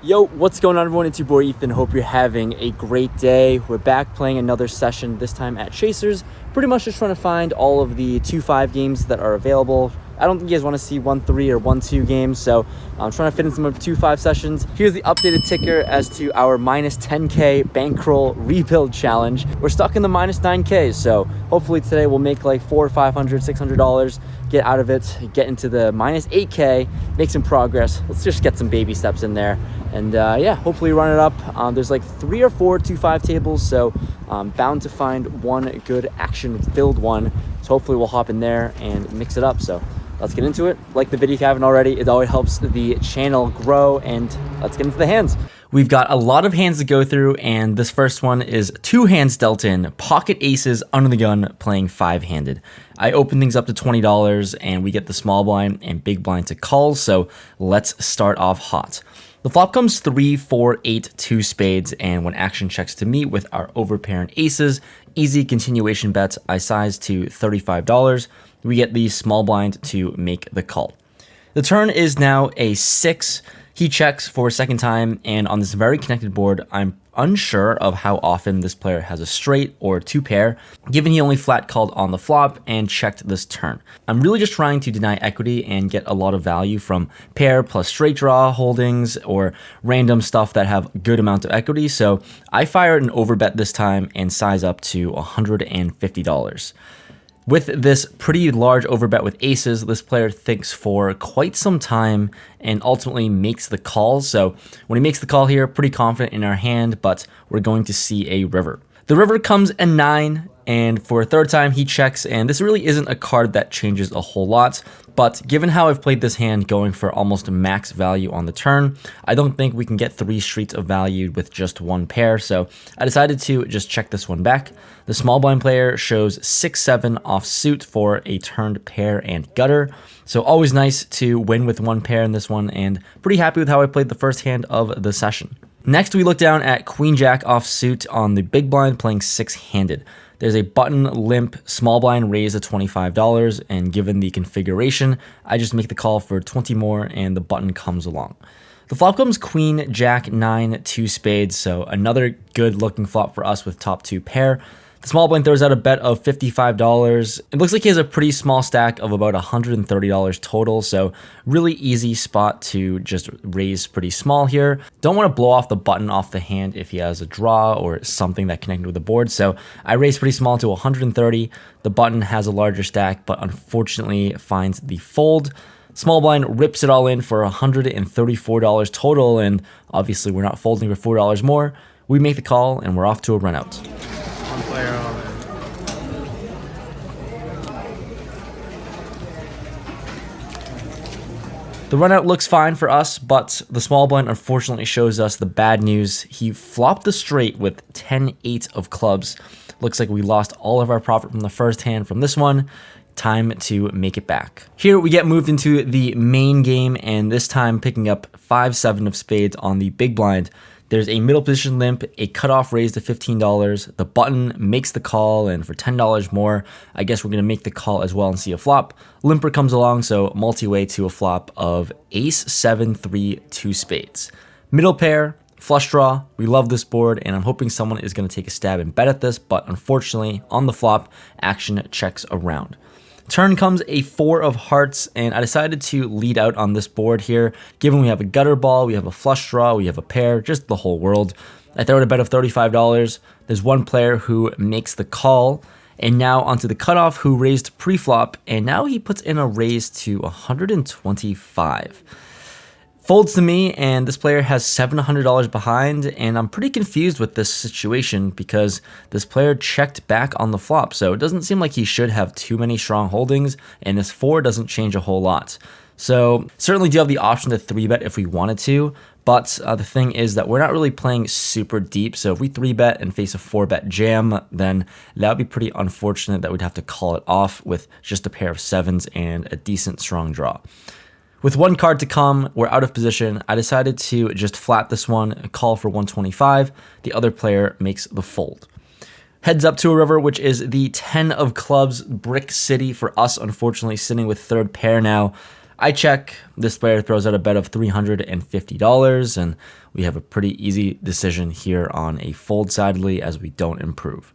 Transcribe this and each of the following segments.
Yo, what's going on, everyone? It's your boy Ethan. Hope you're having a great day. We're back playing another session, this time at Chasers. Pretty much just trying to find all of the 2-5 games that are available. I don't think you guys want to see 1-3 or 1-2 games, so I'm trying to fit in some of 2-5 sessions. Here's the updated ticker as to our minus 10K bankroll rebuild challenge. We're stuck in the minus 9K, so hopefully today we'll make like $400 or $500, $600, get out of it, get into the minus 8K, make some progress. Let's just get some baby steps in there. And yeah, hopefully run it up. There's like 3 or 4 2-5 tables, so I'm bound to find one good action-filled one. So hopefully we'll hop in there and mix it up. So let's get into it. Like the video if you haven't already. It always helps the channel grow, and let's get into the hands. We've got a lot of hands to go through, and this first one is 2 hands dealt in, pocket aces under the gun, playing 5-handed. I open things up to $20, and we get the small blind and big blind to call, so let's start off hot. The flop comes 3, 4, 8, 2 spades, and when action checks to me with our overpair and aces, easy continuation bets, I size to $35. We get the small blind to make the call. The turn is now a 6. He checks for a second time, and on this very connected board, I'm unsure of how often this player has a straight or 2 pair, given he only flat called on the flop and checked this turn. I'm really just trying to deny equity and get a lot of value from pair plus straight draw holdings or random stuff that have good amount of equity, so I fired an overbet this time and size up to $150. With this pretty large overbet with aces, this player thinks for quite some time and ultimately makes the call. So when he makes the call here, pretty confident in our hand, but we're going to see a river. The river comes a 9, and for a third time he checks, and this really isn't a card that changes a whole lot, but given how I've played this hand going for almost max value on the turn, I don't think we can get 3 streets of value with just 1 pair, so I decided to just check this one back. The small blind player shows 6-7 off suit for a turned pair and gutter, so always nice to win with 1 pair in this one, and pretty happy with how I played the first hand of the session. Next, we look down at Queen Jack off suit on the big blind playing 6-handed. There's a button, limp, small blind raise of $25, and given the configuration, I just make the call for 20 more and the button comes along. The flop comes Queen, Jack, 9, 2 spades, so another good looking flop for us with top 2 pair. The small blind throws out a bet of $55. It looks like he has a pretty small stack of about $130 total, so really easy spot to just raise pretty small here. Don't want to blow off the button off the hand if he has a draw or something that connected with the board, so I raise pretty small to 130. The button has a larger stack, but unfortunately finds the fold. Small blind rips it all in for $134 total, and obviously we're not folding for $4 more. We make the call, and we're off to a run out. One player all in. The runout looks fine for us, but the small blind unfortunately shows us the bad news. He flopped the straight with 10-8 of clubs. Looks like we lost all of our profit from the first hand from this one. Time to make it back. Here we get moved into the main game, and this time picking up 5-7 of spades on the big blind. There's a middle position limp, a cutoff raise to $15. The button makes the call, and for $10 more, I guess we're going to make the call as well and see a flop. Limper comes along, so multi-way to a flop of ace, 7, 3, 2 spades. Middle pair, flush draw. We love this board, and I'm hoping someone is going to take a stab and bet at this, but unfortunately, on the flop, action checks around. Turn comes a 4 of hearts, and I decided to lead out on this board here. Given we have a gutter ball, we have a flush draw, we have a pair, just the whole world. I throw out a bet of $35. There's one player who makes the call, and now onto the cutoff who raised pre-flop, and now he puts in a raise to $125. Folds to me, and this player has $700 behind, and I'm pretty confused with this situation because this player checked back on the flop, so it doesn't seem like he should have too many strong holdings, and this 4 doesn't change a whole lot. So certainly do have the option to 3-bet if we wanted to, but the thing is that we're not really playing super deep, so if we 3-bet and face a 4-bet jam, then that would be pretty unfortunate that we'd have to call it off with just a pair of 7s and a decent strong draw. With 1 card to come, we're out of position. I decided to just flat this one, call for 125. The other player makes the fold. Heads up to a river, which is the 10 of clubs, brick city for us, unfortunately, sitting with 3rd pair now. I check. This player throws out a bet of $350, and we have a pretty easy decision here on a fold, sadly, as we don't improve.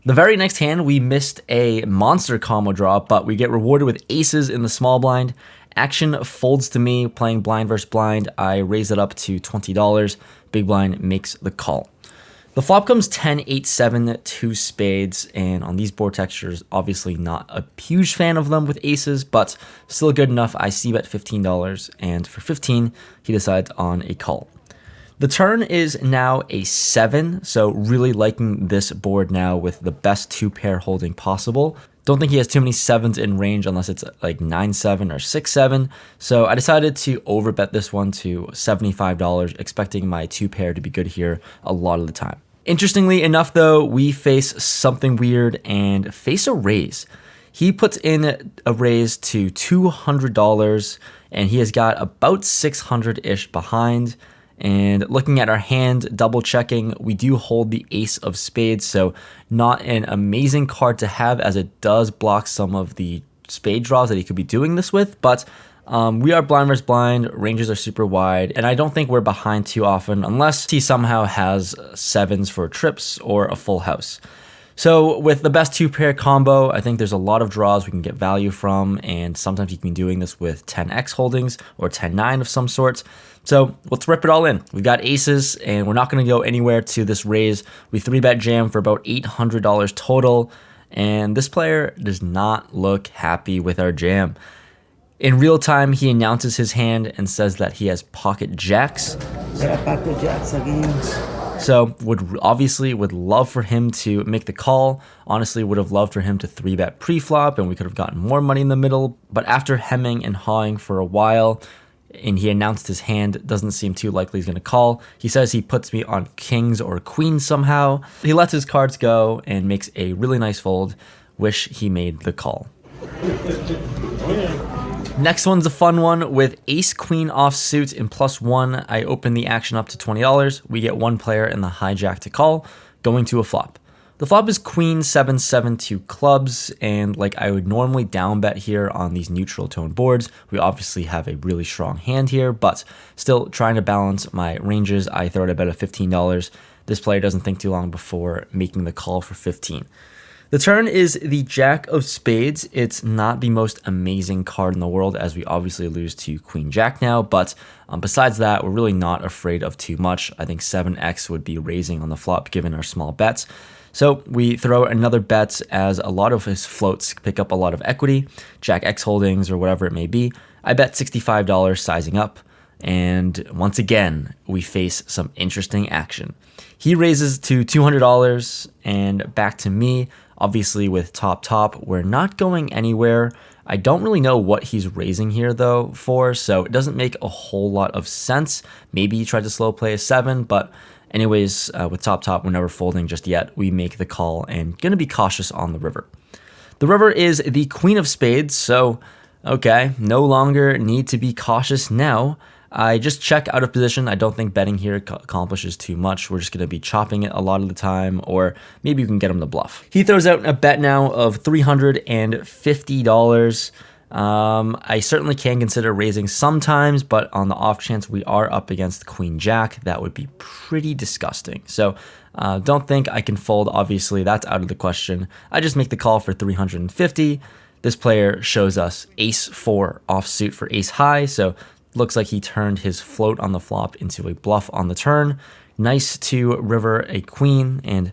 The very next hand, we missed a monster combo draw, but we get rewarded with aces in the small blind. Action folds to me, playing blind versus blind. I raise it up to $20. Big blind makes the call. The flop comes 10, 8, 7, 2 spades, and on these board textures, obviously not a huge fan of them with aces, but still good enough. I c-bet $15, and for 15, he decides on a call. The turn is now a 7, so really liking this board now with the best 2-pair holding possible. Don't think he has too many 7s in range unless it's like 9-7 or 6-7. So I decided to overbet this one to $75, expecting my 2-pair to be good here a lot of the time. Interestingly enough, though, we face something weird and face a raise. He puts in a raise to $200, and he has got about 600-ish behind. And looking at our hand, double checking, we do hold the ace of spades, so not an amazing card to have as it does block some of the spade draws that he could be doing this with, but we are blind versus blind, ranges are super wide, and I don't think we're behind too often unless he somehow has 7s for trips or a full house. So with the best 2-pair combo, I think there's a lot of draws we can get value from, and sometimes you can be doing this with 10x holdings or 10-9 of some sorts. So let's rip it all in. We've got aces, and we're not going to go anywhere to this raise. We 3-bet jam for about $800 total, and this player does not look happy with our jam. In real time, he announces his hand and says that he has pocket jacks. Pocket jacks again. So would love for him to make the call. Honestly, would have loved for him to 3-bet pre-flop and we could have gotten more money in the middle. But after hemming and hawing for a while, and he announced his hand, doesn't seem too likely he's going to call. He says he puts me on kings or queens somehow. He lets his cards go and makes a really nice fold. Wish he made the call. Next one's a fun one with ace queen offsuit in +1. I open the action up to $20. We get one player in the hijack to call, going to a flop. The flop is queen 7, 2 clubs, and like I would normally down bet here on these neutral tone boards, we obviously have a really strong hand here, but still trying to balance my ranges. I throw it a bet of $15. This player doesn't think too long before making the call for 15. The turn is the jack of spades. It's not the most amazing card in the world as we obviously lose to queen jack now, but besides that, we're really not afraid of too much. I think 7x would be raising on the flop given our small bets. So we throw another bet as a lot of his floats pick up a lot of equity, jack X holdings or whatever it may be. I bet $65 sizing up, and once again, we face some interesting action. He raises to $200 and back to me. Obviously with top, we're not going anywhere. I don't really know what he's raising here though so it doesn't make a whole lot of sense. Maybe he tried to slow play a 7, but anyways, with top, we're never folding just yet. We make the call and gonna be cautious on the river. The river is the queen of spades, so okay, no longer need to be cautious now. I just check out of position. I don't think betting here accomplishes too much. We're just going to be chopping it a lot of the time, or maybe you can get him to bluff. He throws out a bet now of $350. I certainly can consider raising sometimes, but on the off chance we are up against queen jack, that would be pretty disgusting. So don't think I can fold. Obviously, that's out of the question. I just make the call for $350. This player shows us ace 4 offsuit for ace high, so looks like he turned his float on the flop into a bluff on the turn. Nice to river a queen, and,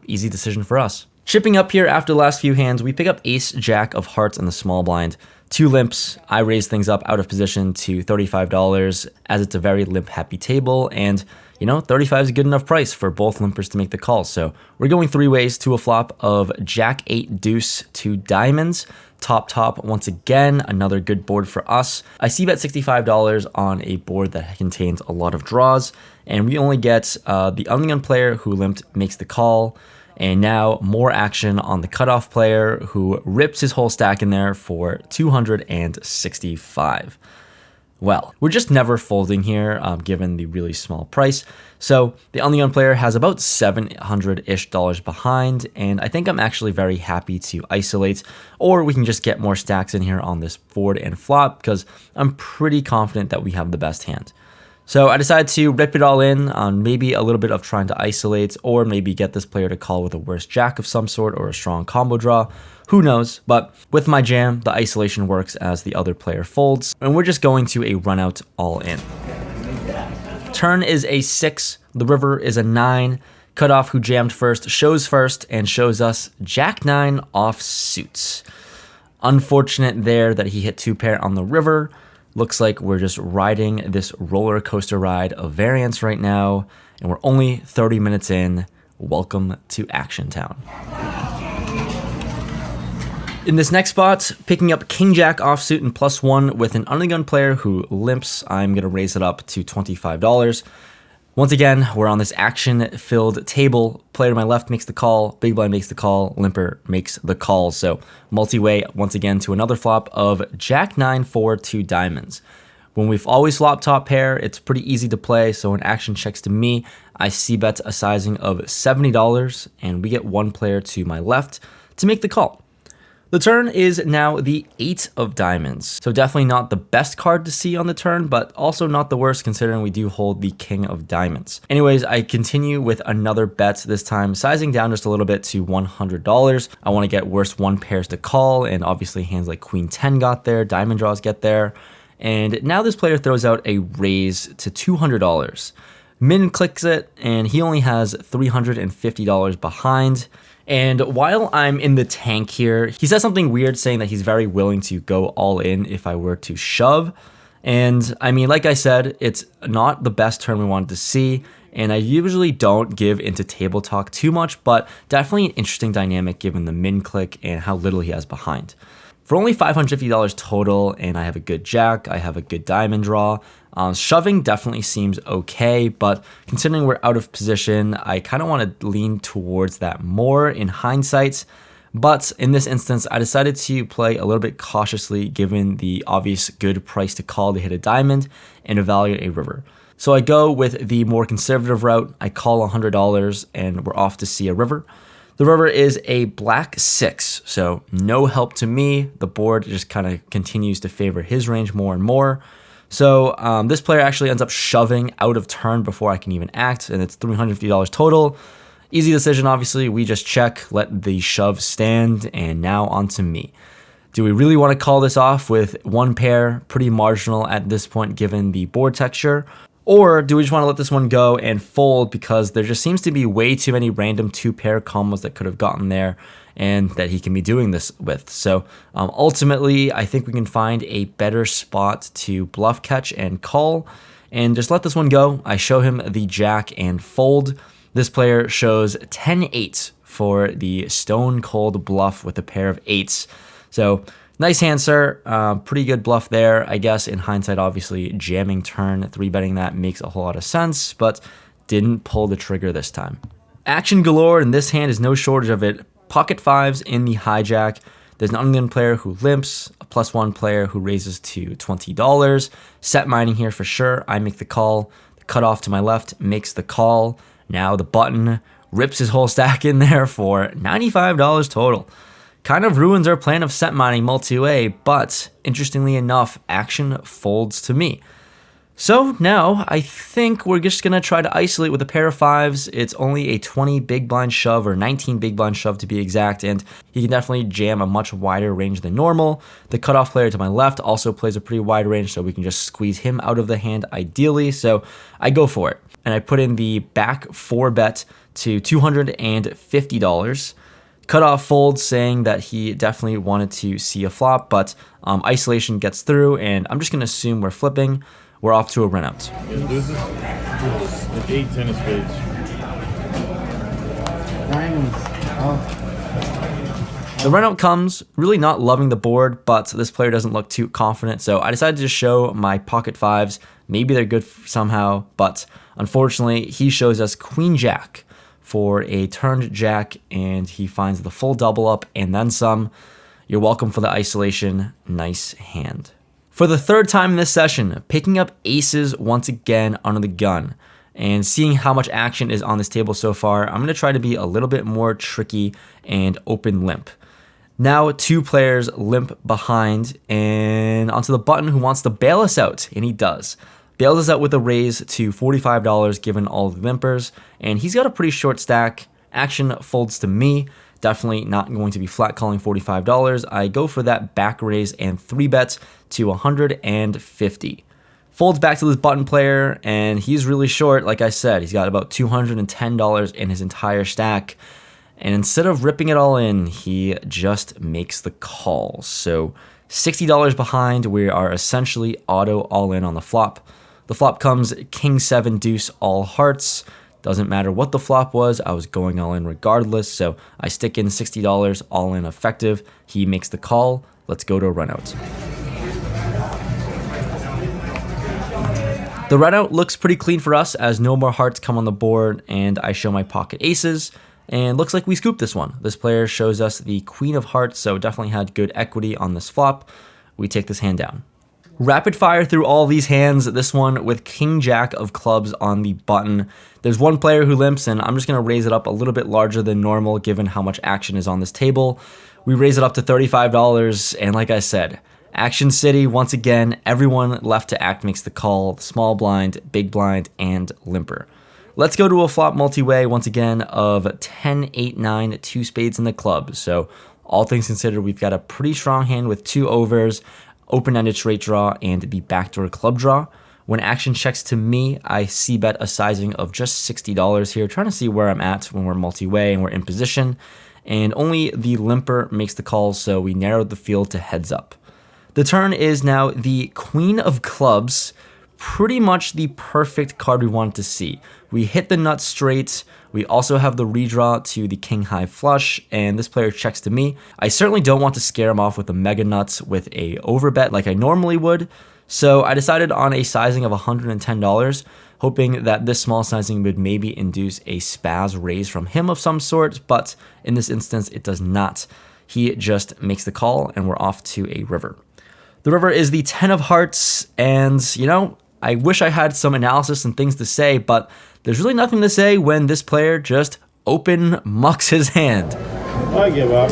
easy decision for us. Chipping up here after the last few hands, we pick up ace jack of hearts in the small blind. 2 limps. I raise things up out of position to $35 as it's a very limp happy table, and 35 is a good enough price for both limpers to make the call. So we're going 3 ways to a flop of jack 8 deuce 2 diamonds. Top, once again, another good board for us. I see bet $65 on a board that contains a lot of draws, and we only get the ungun player who limped makes the call, and now more action on the cutoff player who rips his whole stack in there for $265. Well, we're just never folding here, given the really small price. So the on-the-gun player has about $700-ish behind, and I think I'm actually very happy to isolate, or we can just get more stacks in here on this board and flop, because I'm pretty confident that we have the best hand. So I decided to rip it all in on maybe a little bit of trying to isolate, or maybe get this player to call with a worse jack of some sort or a strong combo draw. Who knows? But with my jam, the isolation works as the other player folds, and we're just going to a run out all in. Turn is a 6, the river is a 9. Cutoff, who jammed first, shows first and shows us Jack 9 off suits. Unfortunate there that he hit 2-pair on the river. Looks like we're just riding this roller coaster ride of variance right now, and we're only 30 minutes in. Welcome to Action Town. In this next spot, picking up King Jack offsuit and +1 with an under-the-gun player who limps. I'm going to raise it up to $25. Once again, we're on this action-filled table. Player to my left makes the call, big blind makes the call, limper makes the call. So multi-way once again to another flop of Jack 9 4 2 diamonds. When we've always flopped top pair, it's pretty easy to play. So when action checks to me, I c-bet a sizing of $70, and we get one player to my left to make the call. The turn is now the 8 of diamonds, so definitely not the best card to see on the turn, but also not the worst considering we do hold the king of diamonds. Anyways, I continue with another bet, this time sizing down just a little bit to $100. I want to get worst 1 pairs to call, and obviously hands like Queen 10 got there, diamond draws get there, and now this player throws out a raise to $200. Min clicks it, and he only has $350 behind. And while I'm in the tank here, he says something weird saying that he's very willing to go all in if I were to shove. And I mean, like I said, it's not the best turn we wanted to see. And I usually don't give into table talk too much, but definitely an interesting dynamic given the min click and how little he has behind. For only $550 total, and I have a good jack, I have a good diamond draw. Shoving definitely seems okay, but considering we're out of position, I kind of want to lean towards that more in hindsight. But in this instance, I decided to play a little bit cautiously given the obvious good price to call to hit a diamond and evaluate a river. So I go with the more conservative route. I call $100 and we're off to see a river. The river is a black 6, so no help to me. The board just kind of continues to favor his range more and more. So this player actually ends up shoving out of turn before I can even act, and it's $350 total. Easy decision, obviously. We just check, let the shove stand, and now on to me. Do we really want to call this off with 1 pair? Pretty marginal at this point given the board texture. Or do we just want to let this one go and fold because there just seems to be way too many random 2-pair combos that could have gotten there and that he can be doing this with. So ultimately, I think we can find a better spot to bluff catch and call and just let this one go. I show him the jack and fold. This player shows 10-8 for the stone cold bluff with a pair of 8s. So nice hand, sir. Pretty good bluff there, I guess. In hindsight, obviously, jamming turn, 3-betting that makes a whole lot of sense, but didn't pull the trigger this time. Action galore, and this hand is no shortage of it. Pocket 5s in the hijack. There's an under-the-gun player who limps, a +1 player who raises to $20. Set mining here for sure. I make the call. The cutoff to my left makes the call. Now the button rips his whole stack in there for $95 total. Kind of ruins our plan of set mining multi-way, but interestingly enough, action folds to me. So now I think we're just going to try to isolate with a pair of 5s. It's only a 20 big blind shove or 19 big blind shove to be exact, and he can definitely jam a much wider range than normal. The cutoff player to my left also plays a pretty wide range, so we can just squeeze him out of the hand ideally. So I go for it, and I put in the back 4 bet to $250. Cutoff folds, saying that he definitely wanted to see a flop, but isolation gets through, and I'm just going to assume we're flipping. We're off to a run out. Yeah, this is like 8 tennis spades. Diamonds. Oh. The run out comes, really not loving the board, but this player doesn't look too confident, so I decided to just show my pocket 5s. Maybe they're good somehow, but unfortunately, he shows us Queen Jack for a turned jack, and he finds the full double up and then some. You're welcome for the isolation. Nice hand. For the third time in this session, picking up aces once again under the gun. And seeing how much action is on this table so far, I'm going to try to be a little bit more tricky and open limp. Now 2 players limp behind and onto the button who wants to bail us out, and he does. Bails us out with a raise to $45 given all the limpers, and he's got a pretty short stack. Action folds to me. Definitely not going to be flat calling $45. I go for that back raise and 3-bet to $150. Folds back to this button player, and he's really short. Like I said, he's got about $210 in his entire stack. And instead of ripping it all in, he just makes the call. So $60 behind, we are essentially auto all in on the flop. The flop comes king 7 deuce all hearts. Doesn't matter what the flop was, I was going all in regardless. So I stick in $60 all in effective. He makes the call. Let's go to a run out. The run out looks pretty clean for us as no more hearts come on the board and I show my pocket aces. And looks like we scooped this one. This player shows us the queen of hearts, so definitely had good equity on this flop. We take this hand down. Rapid fire through all these hands, this one with king jack of clubs on the button. There's one player who limps, and I'm just going to raise it up a little bit larger than normal given how much action is on this table. We raise it up to $35, and like I said, Action City, once again, everyone left to act makes the call, small blind, big blind, and limper. Let's go to a flop multi-way once again of 10, 8, 9, 2 spades in the club. So all things considered, we've got a pretty strong hand with 2 overs, open-ended straight draw, and the backdoor club draw. When action checks to me, I c-bet a sizing of just $60 here, trying to see where I'm at when we're multi-way and we're in position. And only the limper makes the call, so we narrowed the field to heads up. The turn is now the queen of clubs, pretty much the perfect card we wanted to see. We hit the nuts straight. We also have the redraw to the king high flush, and this player checks to me. I certainly don't want to scare him off with a mega nuts with a overbet like I normally would, so I decided on a sizing of $110, hoping that this small sizing would maybe induce a spaz raise from him of some sort, but in this instance it does not. He just makes the call, and we're off to a river. The river is the 10 of hearts, and I wish I had some analysis and things to say, but there's really nothing to say when this player just open mucks his hand. I give up.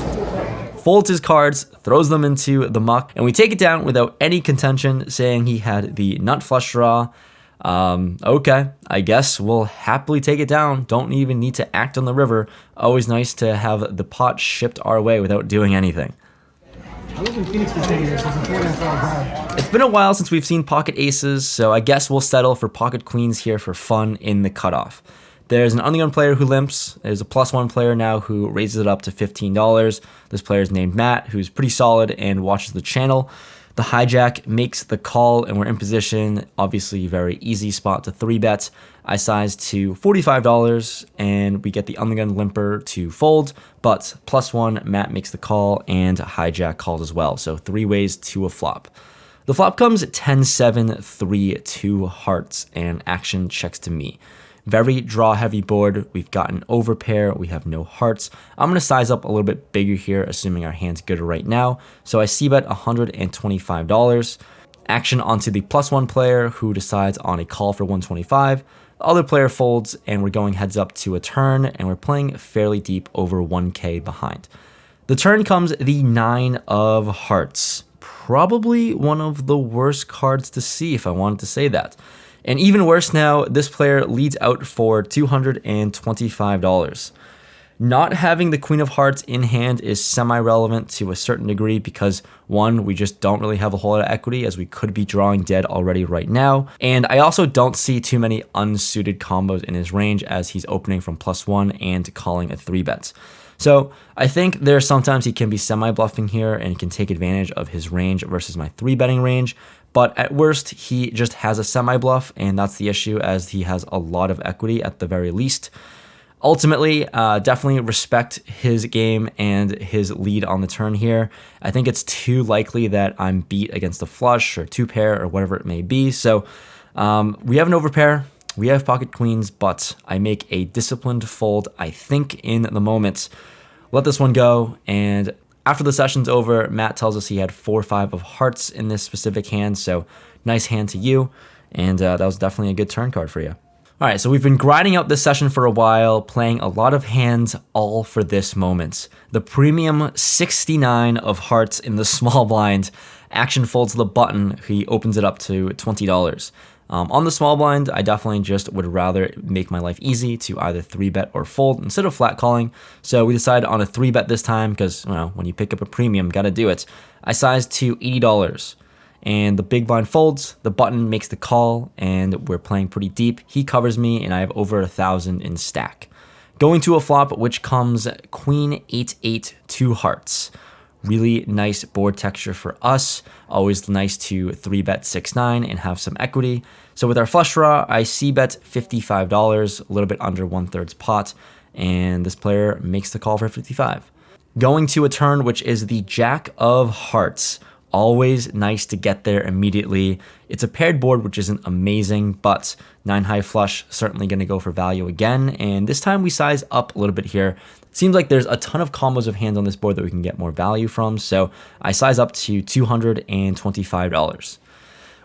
Folds his cards, throws them into the muck, and we take it down without any contention, saying he had the nut flush draw. Okay, I guess we'll happily take it down. Don't even need to act on the river. Always nice to have the pot shipped our way without doing anything. It's been a while since we've seen pocket aces, so I guess we'll settle for pocket queens here for fun in the cutoff. There's an undergun player who limps. There's a +1 player now who raises it up to $15. This player is named Matt, who's pretty solid and watches the channel. The hijack makes the call, and we're in position. Obviously, very easy spot to 3-bet. I size to $45, and we get the undergun limper to fold, but +1, Matt makes the call, and hijack calls as well. So 3 ways to a flop. The flop comes 10-7, 3, 2 hearts, and action checks to me. Very draw-heavy board. We've got an overpair. We have no hearts. I'm going to size up a little bit bigger here, assuming our hand's good right now. So I c-bet $125. Action onto the +1 player who decides on a call for $125. The other player folds, and we're going heads up to a turn, and we're playing fairly deep over $1K behind. The turn comes the 9 of hearts. Probably one of the worst cards to see, if I wanted to say that. And even worse now, this player leads out for $225. Not having the queen of hearts in hand is semi-relevant to a certain degree because, one, we just don't really have a whole lot of equity as we could be drawing dead already right now. And I also don't see too many unsuited combos in his range as he's opening from +1 and calling a 3-bet. So I think there's sometimes he can be semi-bluffing here and can take advantage of his range versus my 3-betting range. But at worst, he just has a semi-bluff, and that's the issue as he has a lot of equity at the very least. Ultimately, definitely respect his game and his lead on the turn here. I think it's too likely that I'm beat against a flush or 2-pair or whatever it may be. So we have an overpair. We have pocket queens, but I make a disciplined fold, I think, in the moment. Let this one go, and After the session's over, Matt tells us he had 4-5 of hearts in this specific hand, so nice hand to you, and that was definitely a good turn card for you. All right, so we've been grinding out this session for a while, playing a lot of hands all for this moment. The premium 69 of hearts in the small blind. Action folds the button, he opens it up to $20. On the small blind, I definitely just would rather make my life easy to either 3-bet or fold instead of flat calling. So we decided on a 3-bet this time because, when you pick up a premium, gotta do it. I sized to $80. And the big blind folds, the button makes the call, and we're playing pretty deep. He covers me, and I have over 1,000 in stack. Going to a flop, which comes Queen 8-8, 2 hearts. Really nice board texture for us. Always nice to 3-bet 6-9 and have some equity. So with our flush draw, I c-bet $55, a little bit under 1/3 pot, and this player makes the call for 55. Going to a turn, which is the Jack of Hearts. Always nice to get there immediately. It's a paired board, which isn't amazing, but 9 high flush, certainly going to go for value again. And this time we size up a little bit here. Seems like there's a ton of combos of hands on this board that we can get more value from. So I size up to $225.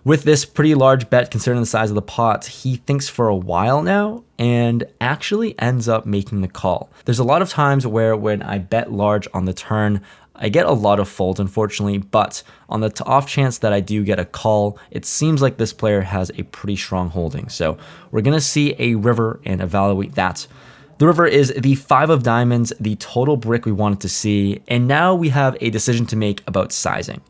With this pretty large bet, considering the size of the pot, he thinks for a while now and actually ends up making the call. There's a lot of times where when I bet large on the turn, I get a lot of folds, unfortunately, but on the off chance that I do get a call, it seems like this player has a pretty strong holding. So we're going to see a river and evaluate that. The river is the 5 of diamonds, the total brick we wanted to see, and now we have a decision to make about sizing.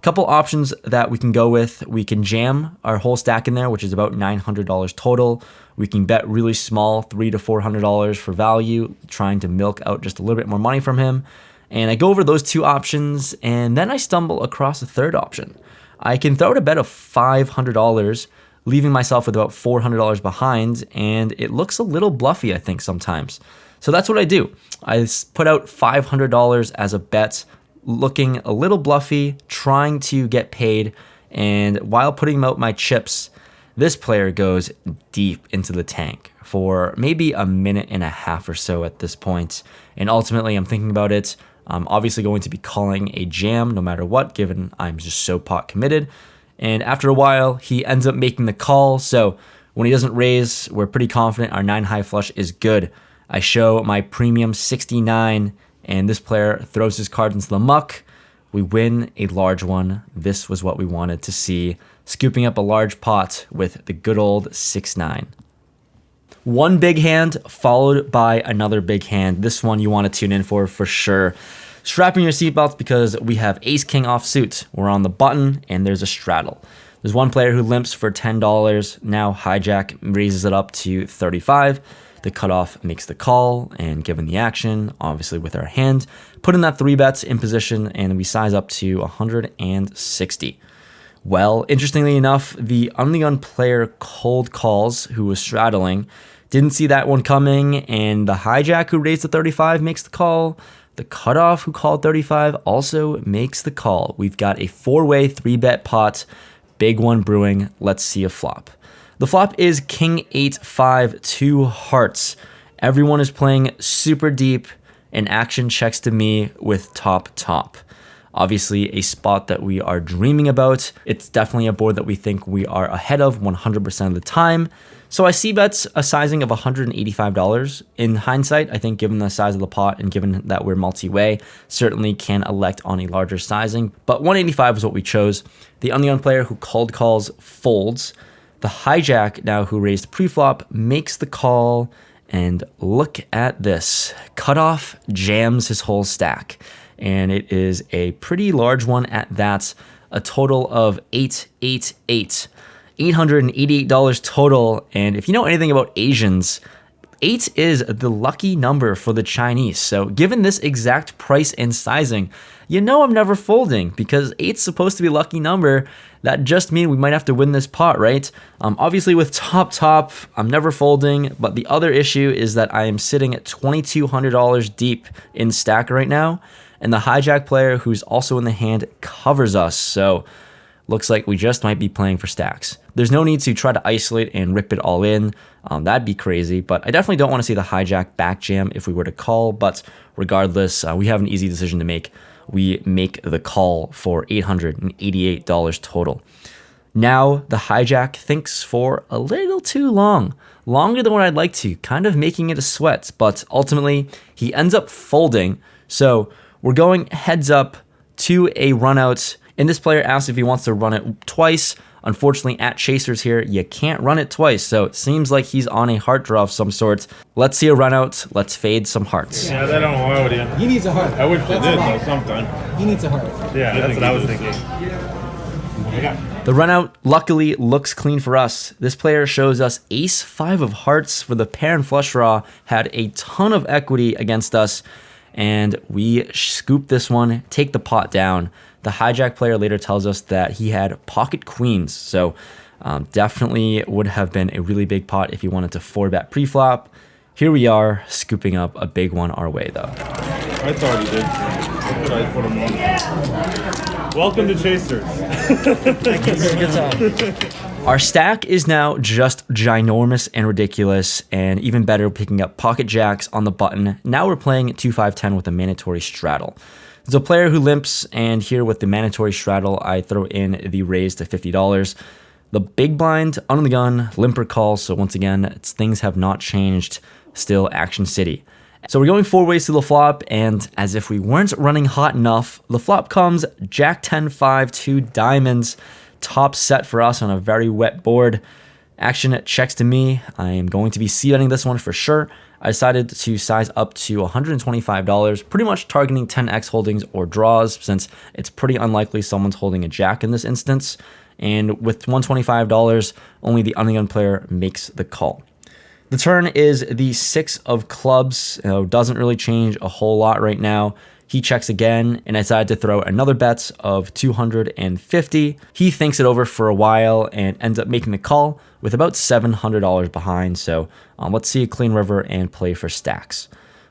Couple options that we can go with. We can jam our whole stack in there, which is about $900 total. We can bet really small, $300 to $400 for value, trying to milk out just a little bit more money from him. And I go over those 2 options, and then I stumble across a third option. I can throw out a bet of $500, leaving myself with about $400 behind, and it looks a little bluffy, I think, sometimes. So that's what I do. I put out $500 as a bet, looking a little bluffy, trying to get paid, and while putting out my chips, this player goes deep into the tank for maybe a minute and a half or so at this point, and ultimately I'm thinking about it. I'm obviously going to be calling a jam no matter what, given I'm just so pot committed. And after a while, he ends up making the call. So when he doesn't raise, we're pretty confident our 9 high flush is good. I show my premium 69, and this player throws his cards into the muck. We win a large one. This was what we wanted to see, scooping up a large pot with the good old 6-9. One big hand followed by another big hand. This one you want to tune in for sure. Strapping your seatbelts because we have ace king offsuit. We're on the button and there's a straddle. There's one player who limps for $10. Now hijack raises it up to 35. The cutoff makes the call, and given the action, obviously with our hand, put in that 3 bets in position, and we size up to 160. Well, interestingly enough, the unlegun player cold calls who was straddling, didn't see that one coming, and the hijack who raised to 35 makes the call. The cutoff who called 35 also makes the call. We've got a 4-way 3-bet pot, big one brewing. Let's see a flop. The flop is King 8-5, 2 hearts. Everyone is playing super deep, and action checks to me with top. Obviously a spot that we are dreaming about. It's definitely a board that we think we are ahead of 100% of the time. So I see bets a sizing of $185. In hindsight, I think given the size of the pot and given that we're multi-way, certainly can elect on a larger sizing, but 185 is what we chose. The unlegun player who cold calls folds. The hijack now who raised pre-flop makes the call, and look at this. Cutoff jams his whole stack, and it is a pretty large one at that. A total of 888. $888 total, and if you know anything about Asians, 8 is the lucky number for the Chinese. So given this exact price and sizing, you know I'm never folding because 8's supposed to be a lucky number. That just means we might have to win this pot, right? Obviously with top, I'm never folding, but the other issue is that I am sitting at $2,200 deep in stack right now, and the hijack player who's also in the hand covers us, so looks like we just might be playing for stacks. There's no need to try to isolate and rip it all in. That'd be crazy, but I definitely don't want to see the hijack back jam if we were to call, but regardless, we have an easy decision to make. we make the call for $888 total. Now the hijack thinks for a little too long, longer than what I'd like to, kind of making it a sweat, but ultimately he ends up folding. So we're going heads up to a run out, and this player asks if he wants to run it twice. Unfortunately, at Chasers here, you can't run it twice, so it seems like he's on a heart draw of some sort. Let's see a run out. Let's fade some hearts. Yeah, that don't allow it in. He needs a heart. I wish That's it did, a lot. though, sometime. He needs a heart. Yeah, that's what I was thinking. The run out luckily looks clean for us. This player shows us ace 5 of hearts for the pair and flush draw, had a ton of equity against us, and we scoop this one, take the pot down. The hijack player later tells us that he had pocket queens, so definitely would have been a really big pot if he wanted to 4-bet pre-flop. Here we are, scooping up a big one our way, though. I thought he did. That's what I put him on. Welcome to Chasers. Good time. Our stack is now just ginormous and ridiculous, and even better, picking up pocket jacks on the button. Now we're playing 2-5-10 with a mandatory straddle. There's a player who limps, and here with the mandatory straddle, I throw in the raise to $50. The big blind, under the gun, limper call, so once again, things have not changed, still Action City. So we're going 4 ways to the flop, and as if we weren't running hot enough, the flop comes Jack 10-5, 2 diamonds, top set for us on a very wet board. Action checks to me. I am going to be c-betting this one for sure. I decided to size up to $125, pretty much targeting 10x holdings or draws, since it's pretty unlikely someone's holding a jack in this instance. And with $125, only the under the gun player makes the call. The turn is the 6 of clubs. Doesn't really change a whole lot right now. He checks again, and I decided to throw another bet of $250. He thinks it over for a while and ends up making the call with about $700 behind. So let's see a clean river and play for stacks.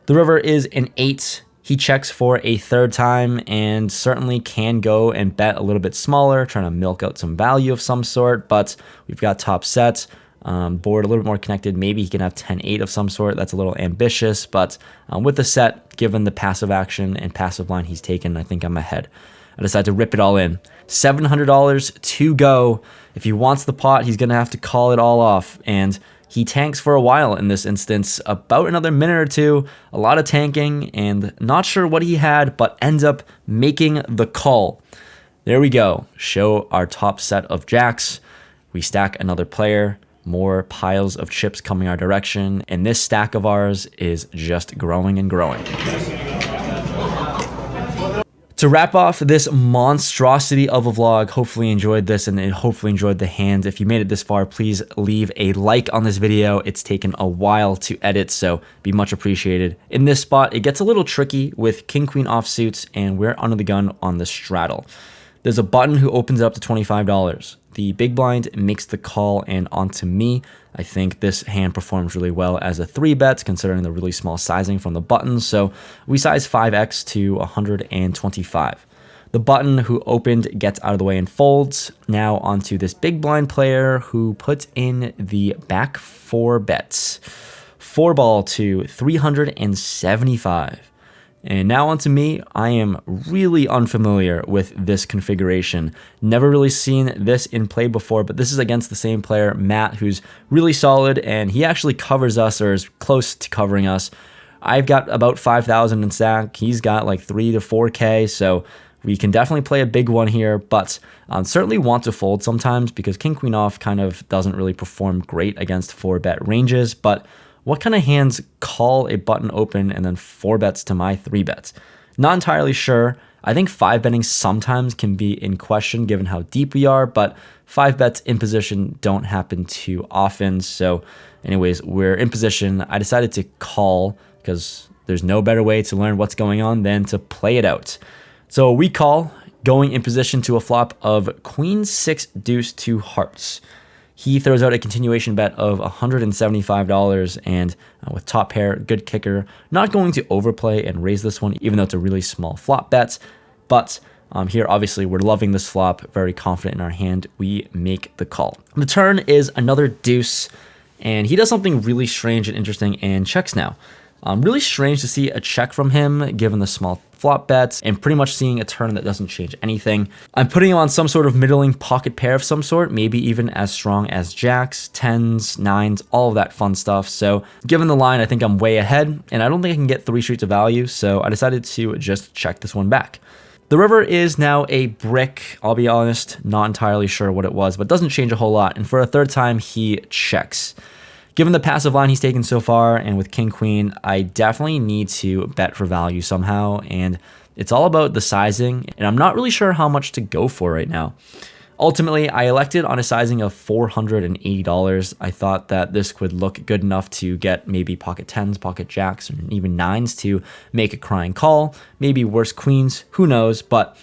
The river is an 8. He checks for a 3rd time and certainly can go and bet a little bit smaller, trying to milk out some value of some sort, but we've got top sets. Board a little bit more connected. Maybe he can have 10-8 of some sort. That's a little ambitious, but with the set, given the passive action and passive line he's taken, I think I'm ahead. I decided to rip it all in. $700 to go. If he wants the pot, he's going to have to call it all off, and he tanks for a while in this instance, about another minute or two, a lot of tanking, and not sure what he had, but ends up making the call. There we go. Show our top set of jacks. We stack another player. More piles of chips coming our direction, and this stack of ours is just growing and growing. To wrap off this monstrosity of a vlog, hopefully you enjoyed this and hopefully enjoyed the hand. If you made it this far, please leave a like on this video. It's taken a while to edit, so be much appreciated. In this spot, it gets a little tricky with king-queen offsuits, and we're under the gun on the straddle. There's a button who opens it up to $25. The big blind makes the call and onto me. I think this hand performs really well as a 3-bet, considering the really small sizing from the buttons. So we size 5x to 125. The button who opened gets out of the way and folds. Now onto this big blind player who puts in the back 4 bets. 4-ball to 375. And now onto me. I am really unfamiliar with this configuration. Never really seen this in play before, but this is against the same player, Matt, who's really solid, and he actually covers us, or is close to covering us. I've got about 5,000 in stack. He's got like 3 to 4K, so we can definitely play a big one here, but certainly want to fold sometimes because king-queen off kind of doesn't really perform great against 4-bet ranges, but what kind of hands call a button open and then 4 bets to my 3 bets? Not entirely sure. I think 5 betting sometimes can be in question given how deep we are, but 5 bets in position don't happen too often. So anyways, we're in position. I decided to call because there's no better way to learn what's going on than to play it out. So we call, going in position to a flop of queen 6 deuce 2 hearts. He throws out a continuation bet of $175, and with top pair, good kicker. Not going to overplay and raise this one, even though it's a really small flop bet. But here, obviously, we're loving this flop, very confident in our hand. We make the call. The turn is another deuce, and he does something really strange and interesting and checks now. Really strange to see a check from him, given the small flop bets and pretty much seeing a turn that doesn't change anything. I'm putting him on some sort of middling pocket pair of some sort, maybe even as strong as jacks, 10s, 9s, all of that fun stuff. So given the line, I think I'm way ahead, and I don't think I can get 3 streets of value, so I decided to just check this one back. The river is now a brick. I'll be honest, not entirely sure what it was, but doesn't change a whole lot. And for a third time, he checks. Given the passive line he's taken so far, and with king queen, I definitely need to bet for value somehow. And it's all about the sizing, and I'm not really sure how much to go for right now. Ultimately, I elected on a sizing of $480. I thought that this could look good enough to get maybe pocket 10s, pocket jacks, and even 9s to make a crying call. Maybe worse queens, who knows? But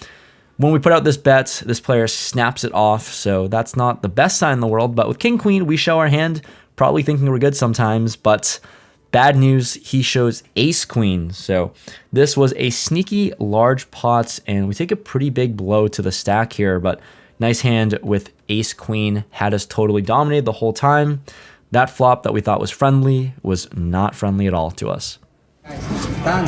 when we put out this bet, this player snaps it off, so that's not the best sign in the world. But with king queen, we show our hand, probably thinking we're good sometimes, but bad news, he shows ace queen. So this was a sneaky large pot, and we take a pretty big blow to the stack here, but nice hand with ace queen, had us totally dominated the whole time. That flop that we thought was friendly was not friendly at all to us. Done.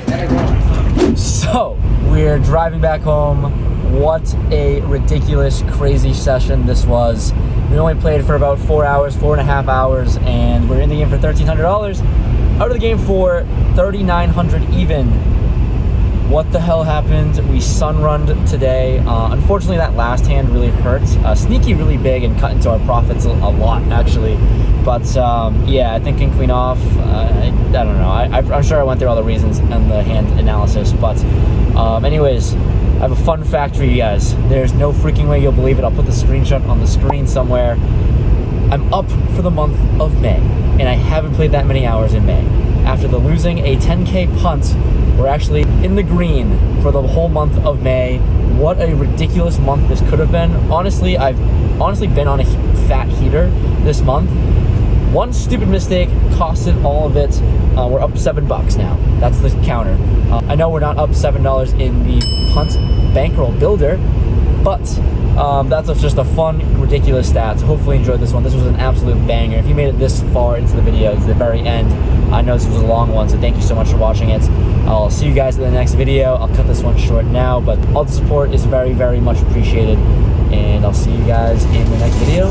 Gotta go. So we're driving back home. What a ridiculous, crazy session this was. We only played for about 4.5 hours, and we're in the game for $1,300. Out of the game for $3,900 even. What the hell happened? We sunrunned today. Unfortunately, that last hand really hurt. Sneaky really big and cut into our profits a lot, actually. But yeah, I think king queen off. I don't know. I'm sure I went through all the reasons and the hand analysis. But anyways, I have a fun fact for you guys. There's no freaking way you'll believe it. I'll put the screenshot on the screen somewhere. I'm up for the month of May, and I haven't played that many hours in May. After the losing a 10K punt, we're actually in the green for the whole month of May. What a ridiculous month this could have been. Honestly, I've been on a fat heater this month. One stupid mistake costed all of it. We're up $7 now. That's the counter. I know we're not up $7 in the punt bankroll builder, but that's just a fun, ridiculous stat. So hopefully you enjoyed this one. This was an absolute banger. If you made it this far into the video, to the very end, I know this was a long one, so thank you so much for watching it. I'll see you guys in the next video. I'll cut this one short now, but all the support is very, very much appreciated. And I'll see you guys in the next video.